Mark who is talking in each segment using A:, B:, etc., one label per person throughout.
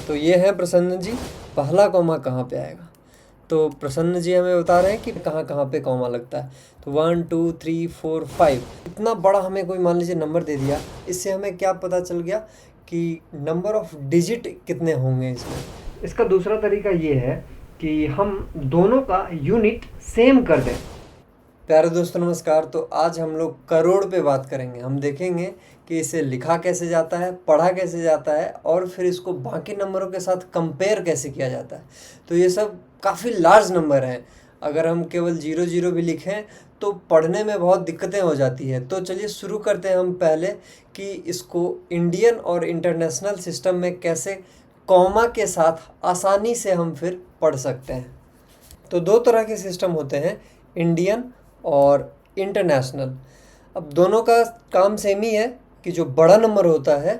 A: तो ये है प्रसन्न जी, पहला कॉमा कहाँ पे आएगा। तो प्रसन्न जी हमें बता रहे हैं कि कहाँ कहाँ पे कॉमा लगता है। तो 1 2 3 4 5 इतना बड़ा हमें कोई मान लीजिए नंबर दे दिया, इससे हमें क्या पता चल गया कि नंबर ऑफ डिजिट कितने होंगे इसमें। इसका दूसरा तरीका ये है कि हम दोनों का यूनिट सेम कर दें। प्यारे दोस्तों नमस्कार। तो आज हम लोग करोड़ पे बात करेंगे। हम देखेंगे कि इसे लिखा कैसे जाता है, पढ़ा कैसे जाता है और फिर इसको बाकी नंबरों के साथ कंपेयर कैसे किया जाता है। तो ये सब काफ़ी लार्ज नंबर हैं। अगर हम केवल 0 0 भी लिखें तो पढ़ने में बहुत दिक्कतें हो जाती हैं। तो चलिए शुरू करते हैं हम पहले कि इसको इंडियन और इंटरनेशनल सिस्टम में कैसे कॉमा के साथ आसानी से हम फिर पढ़ सकते हैं। तो दो तरह के सिस्टम होते हैं, इंडियन और इंटरनेशनल। अब दोनों का काम सेम ही है कि जो बड़ा नंबर होता है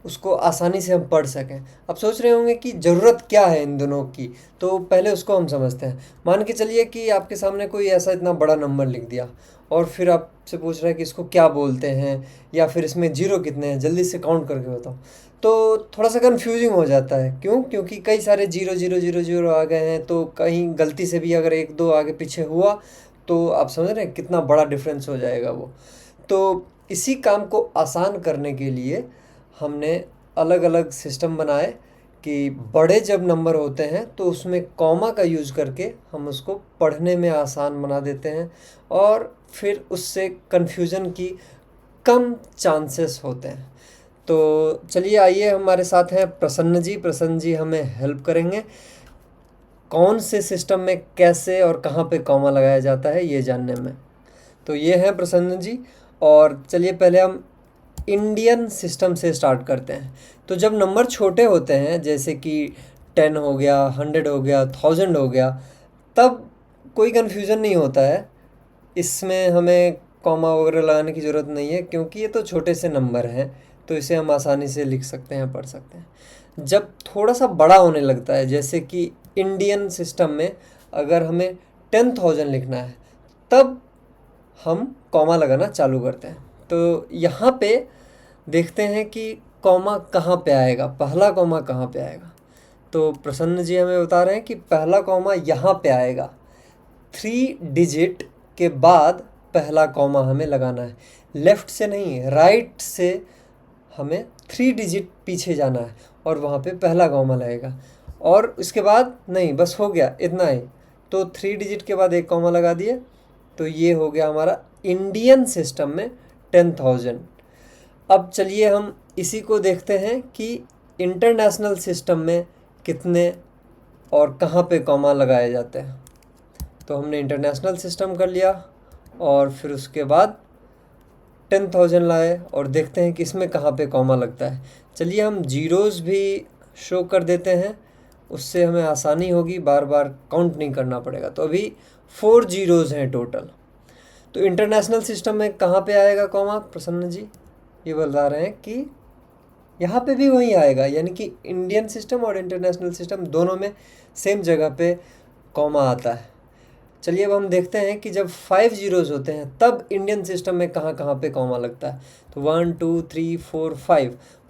A: उसको आसानी से हम पढ़ सकें। अब सोच रहे होंगे कि ज़रूरत क्या है इन दोनों की, तो पहले उसको हम समझते हैं। मान के चलिए कि आपके सामने कोई ऐसा इतना बड़ा नंबर लिख दिया और फिर आपसे पूछ रहा है कि इसको क्या बोलते हैं या फिर इसमें जीरो कितने हैं, जल्दी से काउंट करके बताओ। तो थोड़ा सा कन्फ्यूजिंग हो जाता है। क्यों? क्योंकि कई सारे 0 0 0 0 आ गए हैं, तो कहीं गलती से भी अगर 1 2 आगे पीछे हुआ तो आप समझ रहे हैं कितना बड़ा डिफरेंस हो जाएगा वो। तो इसी काम को आसान करने के लिए हमने अलग अलग सिस्टम बनाए कि बड़े जब नंबर होते हैं तो उसमें कॉमा का यूज़ करके हम उसको पढ़ने में आसान बना देते हैं और फिर उससे कन्फ्यूज़न की कम चांसेस होते हैं। तो चलिए आइए, हमारे साथ हैं प्रसन्न जी। प्रसन्न जी हमें हेल्प करेंगे कौन से सिस्टम में कैसे और कहाँ पे कॉमा लगाया जाता है ये जानने में। तो ये हैं प्रसन्न जी। और चलिए पहले हम इंडियन सिस्टम से स्टार्ट करते हैं। तो जब नंबर छोटे होते हैं जैसे कि 10 हो गया, 100 हो गया, 1000 हो गया, तब कोई कन्फ्यूज़न नहीं होता है। इसमें हमें कॉमा वगैरह लगाने की ज़रूरत नहीं है क्योंकि ये तो छोटे से नंबर हैं, तो इसे हम आसानी से लिख सकते हैं, पढ़ सकते हैं। जब थोड़ा सा बड़ा होने लगता है जैसे कि इंडियन सिस्टम में अगर हमें 10,000 लिखना है तब हम कॉमा लगाना चालू करते हैं। तो यहाँ पे देखते हैं कि कॉमा कहाँ पे आएगा, पहला कॉमा कहाँ पे आएगा। तो प्रसन्न जी हमें बता रहे हैं कि पहला कॉमा यहाँ पे आएगा। 3 डिजिट के बाद पहला कॉमा हमें लगाना है। लेफ़्ट से नहीं, राइट से हमें 3 डिजिट पीछे जाना है और वहाँ पे पहला कॉमा लगेगा। और इसके बाद नहीं, बस हो गया इतना ही। तो 3 डिजिट के बाद एक कॉमा लगा दिए, तो ये हो गया हमारा इंडियन सिस्टम में 10,000। अब चलिए हम इसी को देखते हैं कि इंटरनेशनल सिस्टम में कितने और कहाँ पे कॉमा लगाए जाते हैं। तो हमने इंटरनेशनल सिस्टम कर लिया और फिर उसके बाद 10,000 लाए और देखते हैं कि इसमें कहाँ पे कॉमा लगता है। चलिए हम जीरोज़ भी शो कर देते हैं, उससे हमें आसानी होगी, बार बार काउंट नहीं करना पड़ेगा। तो अभी 4 जीरोज़ हैं टोटल। तो इंटरनेशनल सिस्टम में कहाँ पे आएगा कॉमा प्रसन्न जी? ये बता रहे हैं कि यहाँ पे भी वही आएगा, यानी कि इंडियन सिस्टम और इंटरनेशनल सिस्टम दोनों में सेम जगह पे कॉमा आता है। चलिए अब हम देखते हैं कि जब 5 जीरोज़ होते हैं तब इंडियन सिस्टम में कहाँ कहाँ पे कॉमा लगता है। तो 1 2 3 4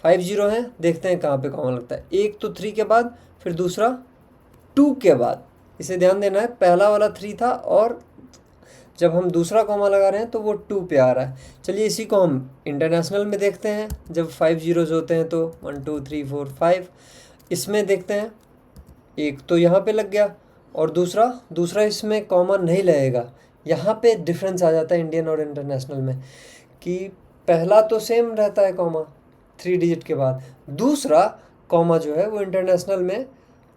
A: 5 जीरो हैं, देखते हैं कहाँ पे कॉमा लगता है। एक तो 3 के बाद, फिर दूसरा 2 के बाद। इसे ध्यान देना है, पहला वाला 3 था और जब हम दूसरा कॉमा लगा रहे हैं तो वो 2 पे आ रहा है। चलिए इसी को हम इंटरनेशनल में देखते हैं। जब 5 जीरोज़ होते हैं तो 1 2 3 4 5, इसमें देखते हैं एक तो यहाँ पे लग गया और दूसरा इसमें कॉमा नहीं लगेगा। यहाँ पे डिफरेंस आ जाता है इंडियन और इंटरनेशनल में कि पहला तो सेम रहता है कॉमा 3 डिजिट के बाद, दूसरा कॉमा जो है वो इंटरनेशनल में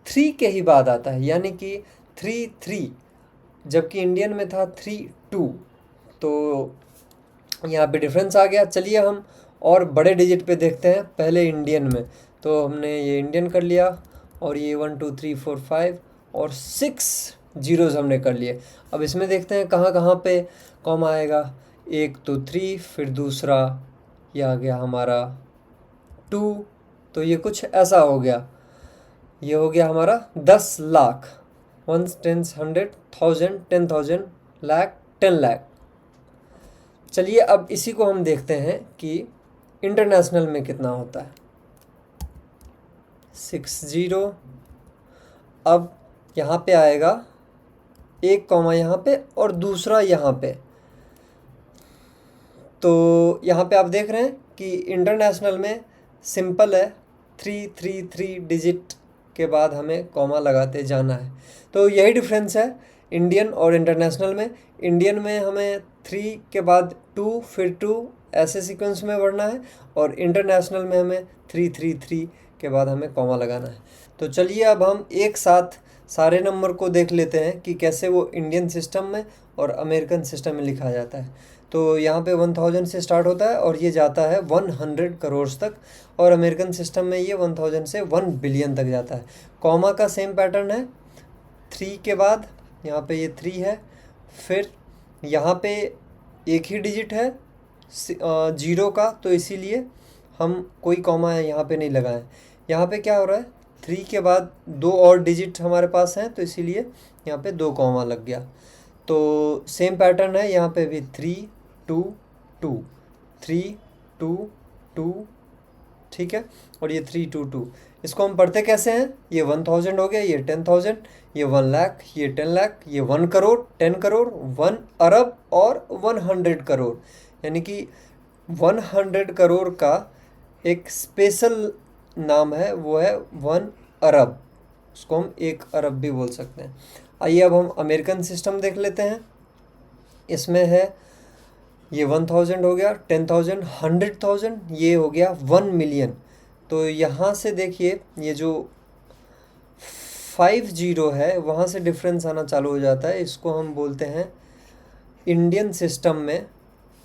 A: 3 के ही बाद आता है, यानी कि 3 3, जबकि इंडियन में था 3 2। तो यहाँ पे डिफरेंस आ गया। चलिए हम और बड़े डिजिट पे देखते हैं, पहले इंडियन में। तो हमने ये इंडियन कर लिया और ये 1 2 3 4 5 और 6 जीरोज़ हमने कर लिए। अब इसमें देखते हैं कहाँ कहाँ पे कॉमा आएगा। एक तो 3, फिर दूसरा ये आ गया हमारा 2। तो ये कुछ ऐसा हो गया, ये हो गया हमारा 10 लाख, 1 10 100 1000 10,000 लाख 10 लाख। चलिए अब इसी को हम देखते हैं कि इंटरनेशनल में कितना होता है। 60। अब यहाँ पे आएगा एक कॉमा यहाँ पे और दूसरा यहाँ पे। तो यहाँ पे आप देख रहे हैं कि इंटरनेशनल में सिंपल है, 3 डिजिट के बाद हमें कॉमा लगाते जाना है। तो यही डिफरेंस है इंडियन और इंटरनेशनल में। इंडियन में हमें 3 के बाद 2 फिर 2 ऐसे सीक्वेंस में बढ़ना है, और इंटरनेशनल में हमें 3 के बाद हमें कॉमा लगाना है। तो चलिए अब हम एक साथ सारे नंबर को देख लेते हैं कि कैसे वो इंडियन सिस्टम में और अमेरिकन सिस्टम में लिखा जाता है। तो यहाँ पे 1000 से स्टार्ट होता है और ये जाता है 100 करोड़ तक, और अमेरिकन सिस्टम में ये 1000 से 1 बिलियन तक जाता है। कॉमा का सेम पैटर्न है, 3 के बाद यहाँ पे ये 3 है, फिर यहाँ पे एक ही डिजिट है 0 का, तो इसीलिए हम कोई कॉमा यहाँ पे नहीं लगाएं। यहाँ पे क्या हो रहा है, 3 के बाद 2 और डिजिट हमारे पास हैं, तो इसीलिए यहाँ पे 2 कॉमा लग गया। तो सेम पैटर्न है यहाँ पे भी, 3 2 2 3 2 2, ठीक है, और ये 3 2 2। इसको हम पढ़ते कैसे हैं, ये 1000 हो गया, ये 10,000, ये 1 लाख, ये 10 लाख, ये 1 करोड़, 10 करोड़, 1 अरब और 100 करोड़। यानी कि 100 करोड़ का एक स्पेशल नाम है, वो है 1 अरब। उसको हम 1 अरब भी बोल सकते हैं। आइए अब हम अमेरिकन सिस्टम देख लेते हैं। इसमें है ये 1000 हो गया, 10,000, 100,000, ये हो गया 1 मिलियन। तो यहाँ से देखिए ये जो 50 है वहाँ से डिफरेंस आना चालू हो जाता है। इसको हम बोलते हैं इंडियन सिस्टम में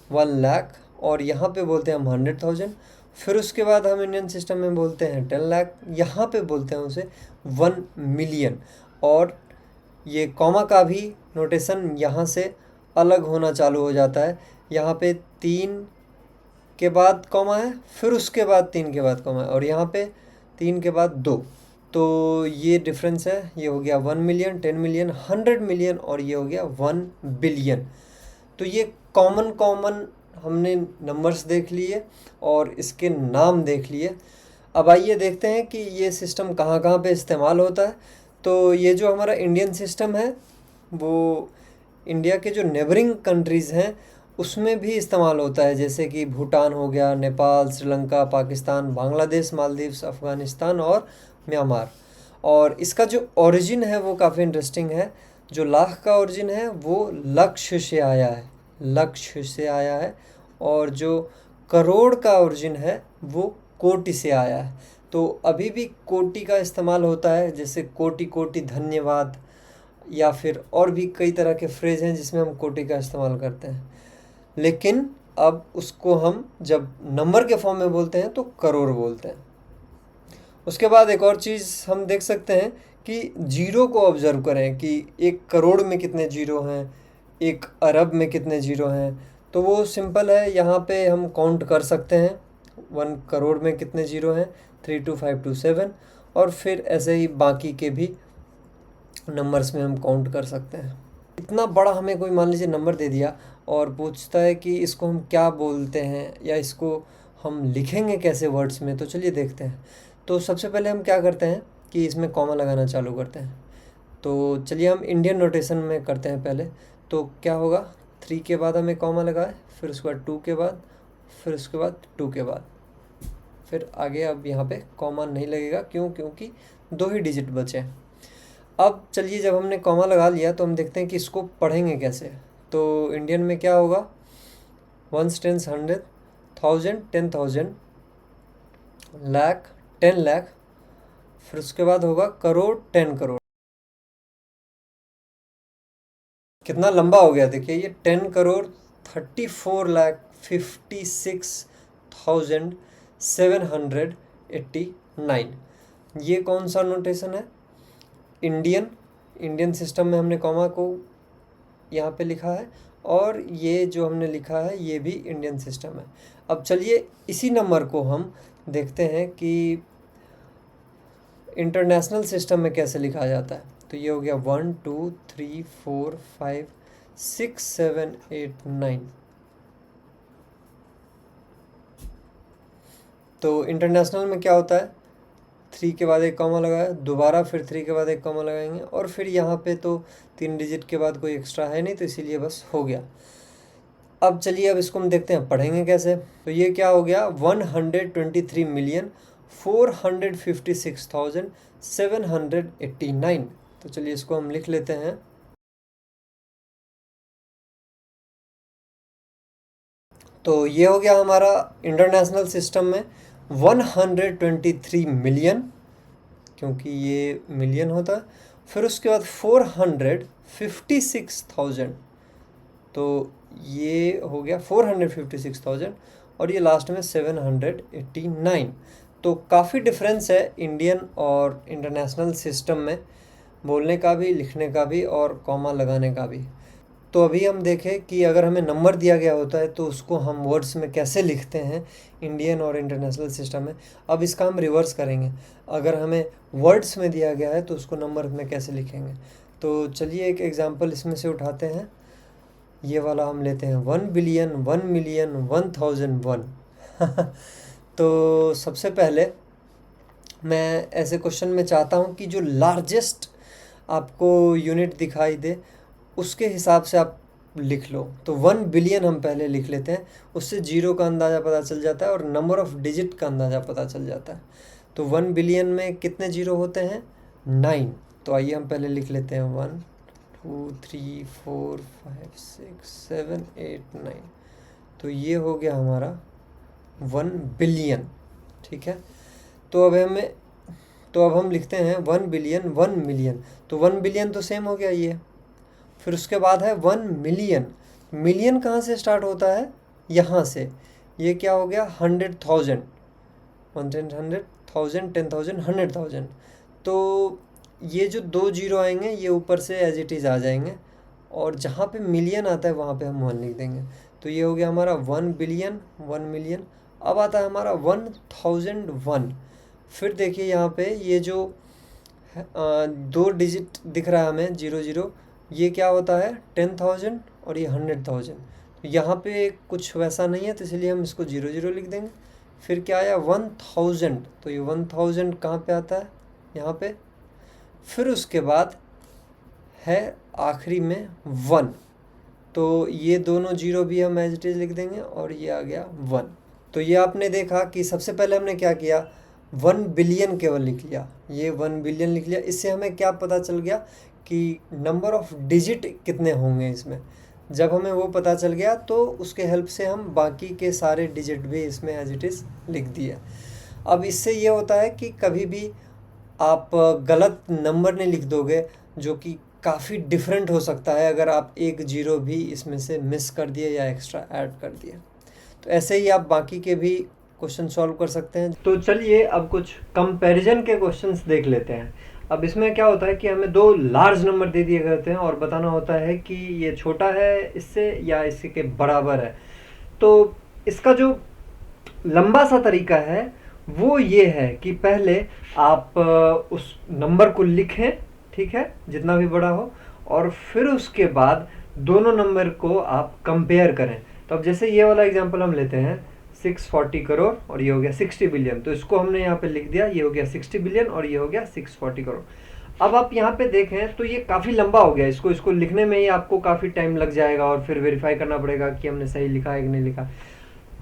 A: 1 लाख, और यहाँ पे बोलते हैं हम 100,000। फिर उसके बाद हम इंडियन सिस्टम में बोलते हैं 10 लाख, यहाँ पे बोलते हैं उसे 1 मिलियन। और ये कॉमा का भी नोटेशन यहाँ से अलग होना चालू हो जाता है। यहाँ पे 3 के बाद कॉमा है, फिर उसके बाद 3 के बाद कॉमा है, और यहाँ पे 3 के बाद 2। तो ये डिफरेंस है, ये हो गया 1 मिलियन, 10 मिलियन, 100 मिलियन, और ये हो गया 1 बिलियन। तो ये कॉमन हमने नंबर्स देख लिए और इसके नाम देख लिए। अब आइए देखते हैं कि ये सिस्टम कहाँ कहाँ पे इस्तेमाल होता है। तो ये जो हमारा इंडियन सिस्टम है वो इंडिया के जो नेबरिंग कंट्रीज़ हैं उसमें भी इस्तेमाल होता है, जैसे कि भूटान हो गया, नेपाल, श्रीलंका, पाकिस्तान, बांग्लादेश, मालदीव्स, अफ़गानिस्तान और म्यांमार। और इसका जो ओरिजिन है वो काफ़ी इंटरेस्टिंग है। जो लाख का ओरिजिन है वो लक्ष्य से आया है, लक्ष्य से आया है, और जो करोड़ का ओरिजिन है वो कोटि से आया है। तो अभी भी कोटि का इस्तेमाल होता है, जैसे कोटि कोटि धन्यवाद, या फिर और भी कई तरह के फ्रेज हैं जिसमें हम कोटि का इस्तेमाल करते हैं। लेकिन अब उसको हम जब नंबर के फॉर्म में बोलते हैं तो करोड़ बोलते हैं। उसके बाद एक और चीज़ हम देख सकते हैं कि जीरो को ऑब्जर्व करें कि 1 करोड़ में कितने जीरो हैं, 1 अरब में कितने जीरो हैं। तो वो सिंपल है, यहाँ पे हम काउंट कर सकते हैं 1 करोड़ में कितने जीरो हैं, 3 2 5 2 7, और फिर ऐसे ही बाकी के भी नंबर्स में हम काउंट कर सकते हैं। इतना बड़ा हमें कोई मान लीजिए नंबर दे दिया और पूछता है कि इसको हम क्या बोलते हैं या इसको हम लिखेंगे कैसे वर्ड्स में, तो चलिए देखते हैं। तो सबसे पहले हम क्या करते हैं कि इसमें कॉमा लगाना चालू करते हैं। तो चलिए हम इंडियन नोटेशन में करते हैं पहले। तो क्या होगा, 3 के बाद हमें कॉमा लगाए, फिर उसके बाद 2 के बाद, फिर उसके बाद 2 के बाद, फिर आगे अब यहाँ पे कॉमा नहीं लगेगा। क्यों? क्योंकि 2 ही डिजिट बचे हैं। अब चलिए जब हमने कॉमा लगा लिया तो हम देखते हैं कि इसको पढ़ेंगे कैसे। तो इंडियन में क्या होगा, 1 10 100 1000 10,000 लाख 10 लाख, फिर उसके बाद होगा करोड़ 10 करोड़। कितना लंबा हो गया देखिए, ये 10 करोड़ 34,56,789। ये कौन सा नोटेशन है, इंडियन सिस्टम में हमने कॉमा को यहाँ पे लिखा है, और ये जो हमने लिखा है ये भी इंडियन सिस्टम है। अब चलिए इसी नंबर को हम देखते हैं कि इंटरनेशनल सिस्टम में कैसे लिखा जाता है। तो ये हो गया 1 2 3 4 5 6 7 8 9। तो इंटरनेशनल में क्या होता है, 3 के बाद एक कॉमा लगाया, दोबारा फिर 3 के बाद एक कॉमा लगाएंगे, और फिर यहाँ पे तो 3 डिजिट के बाद कोई एक्स्ट्रा है नहीं, तो इसीलिए बस हो गया। अब चलिए अब इसको हम देखते हैं पढ़ेंगे कैसे। तो ये क्या हो गया, 123,456,789। तो चलिए इसको हम लिख लेते हैं। तो ये हो गया हमारा इंटरनेशनल सिस्टम में 123 मिलियन, क्योंकि ये मिलियन होता है। फिर उसके बाद 456,000, तो ये हो गया 456,000, और ये लास्ट में 789। तो काफ़ी डिफरेंस है इंडियन और इंटरनेशनल सिस्टम में, बोलने का भी, लिखने का भी, और कॉमा लगाने का भी। तो अभी हम देखें कि अगर हमें नंबर दिया गया होता है तो उसको हम वर्ड्स में कैसे लिखते हैं इंडियन और इंटरनेशनल सिस्टम में। अब इसका हम रिवर्स करेंगे, अगर हमें वर्ड्स में दिया गया है तो उसको नंबर में कैसे लिखेंगे। तो चलिए एक एग्जांपल इसमें से उठाते हैं, ये वाला हम लेते हैं 1 बिलियन 1 मिलियन 1001। तो सबसे पहले मैं ऐसे क्वेश्चन में चाहता हूँ कि जो लार्जेस्ट आपको यूनिट दिखाई दे उसके हिसाब से आप लिख लो। तो 1 बिलियन हम पहले लिख लेते हैं, उससे जीरो का अंदाज़ा पता चल जाता है और नंबर ऑफ़ डिजिट का अंदाज़ा पता चल जाता है। तो 1 बिलियन में कितने जीरो होते हैं, 9। तो आइए हम पहले लिख लेते हैं 1 2 3 4 5 6 7 8 9। तो ये हो गया हमारा 1 बिलियन, ठीक है। तो अब हम लिखते हैं 1 बिलियन 1 मिलियन। तो 1 बिलियन तो सेम हो गया ये। फिर उसके बाद है 1 मिलियन। मिलियन कहाँ से स्टार्ट होता है, यहाँ से। ये क्या हो गया, 100,000, 100,000 10,000 100,000। तो ये जो 2 जीरो आएंगे ये ऊपर से एज इट इज़ आ जाएंगे, और जहाँ पे मिलियन आता है वहाँ पे हम 1 लिख देंगे। तो ये हो गया हमारा 1 बिलियन 1 मिलियन। अब आता है हमारा 1001। फिर देखिए यहाँ पे ये जो 2 डिजिट दिख रहा है हमें 00, ये क्या होता है 10,000 और ये 100,000। तो यहाँ पे कुछ वैसा नहीं है, तो इसलिए हम इसको 00 लिख देंगे। फिर क्या आया 1000, तो ये 1000 कहाँ पे आता है, यहाँ पे। फिर उसके बाद है आखिरी में 1, तो ये दोनों जीरो भी हम एज इट इज़ लिख देंगे, और ये आ गया 1। तो ये आपने देखा कि सबसे पहले हमने क्या किया, 1 बिलियन केवल लिख लिया, ये 1 बिलियन लिख लिया। इससे हमें क्या पता चल गया कि नंबर ऑफ़ डिजिट कितने होंगे इसमें। जब हमें वो पता चल गया तो उसके हेल्प से हम बाकी के सारे डिजिट भी इसमें एज इट इज़ लिख दिए। अब इससे ये होता है कि कभी भी आप गलत नंबर नहीं लिख दोगे, जो कि काफ़ी डिफरेंट हो सकता है अगर आप एक जीरो भी इसमें से मिस कर दिए या एक्स्ट्रा ऐड कर दिए। तो ऐसे ही आप बाकी के भी क्वेश्चन सॉल्व कर सकते हैं। तो चलिए अब कुछ कंपैरिजन के क्वेश्चंस देख लेते हैं। अब इसमें क्या होता है कि हमें 2 लार्ज नंबर दे दिए गए होते हैं और बताना होता है कि ये छोटा है इससे या इसके बराबर है। तो इसका जो लंबा सा तरीका है वो ये है कि पहले आप उस नंबर को लिखें, ठीक है, जितना भी बड़ा हो, और फिर उसके बाद दोनों नंबर को आप कंपेयर करें। तो अब जैसे ये वाला एग्जांपल हम लेते हैं 640 करोड़ और ये हो गया 60 बिलियन। तो इसको हमने यहाँ पे लिख दिया, ये हो गया 60 बिलियन और ये हो गया 640 करोड़। अब आप यहाँ पे देखें तो ये काफ़ी लंबा हो गया, इसको लिखने में ही आपको काफ़ी टाइम लग जाएगा और फिर वेरीफाई करना पड़ेगा कि हमने सही लिखा है कि नहीं लिखा।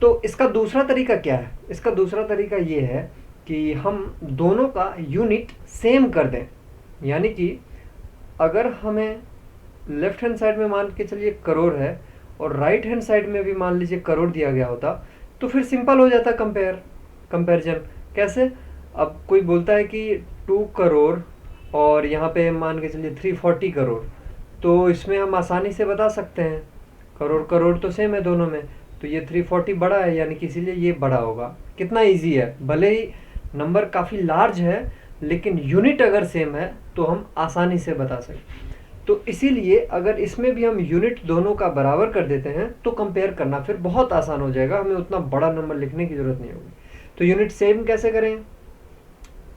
A: तो इसका दूसरा तरीका क्या है, इसका दूसरा तरीका ये है कि हम दोनों का यूनिट सेम कर दें। यानी कि अगर हमें लेफ्ट हैंड साइड में मान के चलिए करोड़ है और राइट हैंड साइड में भी मान लीजिए करोड़ दिया गया होता, तो फिर सिंपल हो जाता कंपैरिजन। कैसे, अब कोई बोलता है कि 2 करोड़ और यहाँ पे मान के चलिए 340 करोड़, तो इसमें हम आसानी से बता सकते हैं करोड़ करोड़ तो सेम है दोनों में, तो ये 340 बड़ा है, यानी कि इसीलिए ये बड़ा होगा। कितना इजी है, भले ही नंबर काफ़ी लार्ज है लेकिन यूनिट अगर सेम है तो हम आसानी से बता सकते। तो इसीलिए अगर इसमें भी हम यूनिट दोनों का बराबर कर देते हैं तो कंपेयर करना फिर बहुत आसान हो जाएगा, हमें उतना बड़ा नंबर लिखने की ज़रूरत नहीं होगी। तो यूनिट सेम कैसे करें,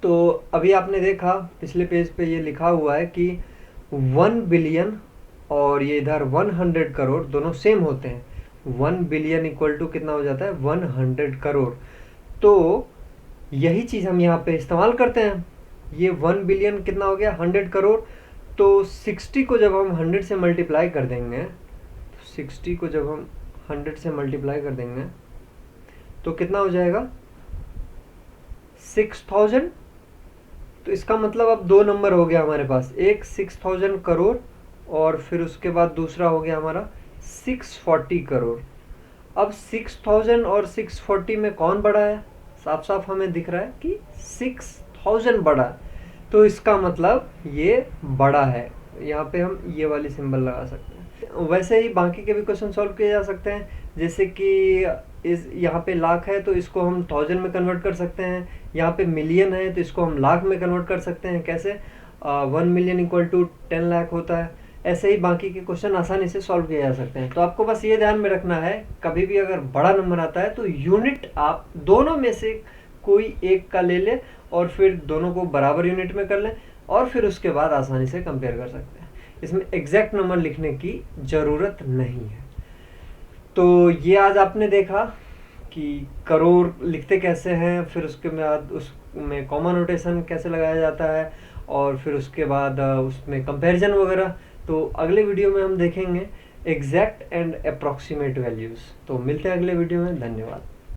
A: तो अभी आपने देखा पिछले पेज पे ये लिखा हुआ है कि 1 बिलियन और ये इधर 100 करोड़ दोनों सेम होते हैं। 1 बिलियन इक्वल टू कितना हो जाता है 100 करोड़। तो यही चीज़ हम यहाँ पे इस्तेमाल करते हैं। ये 1 बिलियन कितना हो गया, 100 करोड़। तो 60 को जब हम 100 से मल्टीप्लाई कर देंगे, 60 को जब हम 100 से मल्टीप्लाई कर देंगे तो कितना हो जाएगा, 6000। तो इसका मतलब अब दो नंबर हो गया हमारे पास, एक 6000 करोड़ और फिर उसके बाद दूसरा हो गया हमारा 640 करोड़। अब 6000 और 640 में कौन बड़ा है, साफ साफ हमें दिख रहा है कि 6000 बड़ा है, तो इसका मतलब ये बड़ा है। यहाँ पे हम ये वाली सिंबल लगा सकते हैं। वैसे ही बाकी के भी क्वेश्चन सॉल्व किए जा सकते हैं, जैसे कि इस यहाँ पे लाख है तो इसको हम 1000 में कन्वर्ट कर सकते हैं, यहाँ पे मिलियन है तो इसको हम लाख में कन्वर्ट कर सकते हैं। कैसे, 1 मिलियन इक्वल टू 10 लाख होता है। ऐसे ही बाकी के क्वेश्चन आसानी से सॉल्व किए जा सकते हैं। तो आपको बस ये ध्यान में रखना है, कभी भी अगर बड़ा नंबर आता है तो यूनिट आप दोनों में से कोई एक का ले लें और फिर दोनों को बराबर यूनिट में कर लें और फिर उसके बाद आसानी से कंपेयर कर सकते हैं। इसमें एग्जैक्ट नंबर लिखने की ज़रूरत नहीं है। तो ये आज आपने देखा कि करोड़ लिखते कैसे हैं, फिर उसके बाद उसमें कॉमा नोटेशन कैसे लगाया जाता है और फिर उसके बाद उसमें कंपैरिजन वगैरह। तो अगले वीडियो में हम देखेंगे एग्जैक्ट एंड अप्रॉक्सीमेट वैल्यूज़। तो मिलते हैं अगले वीडियो में, धन्यवाद।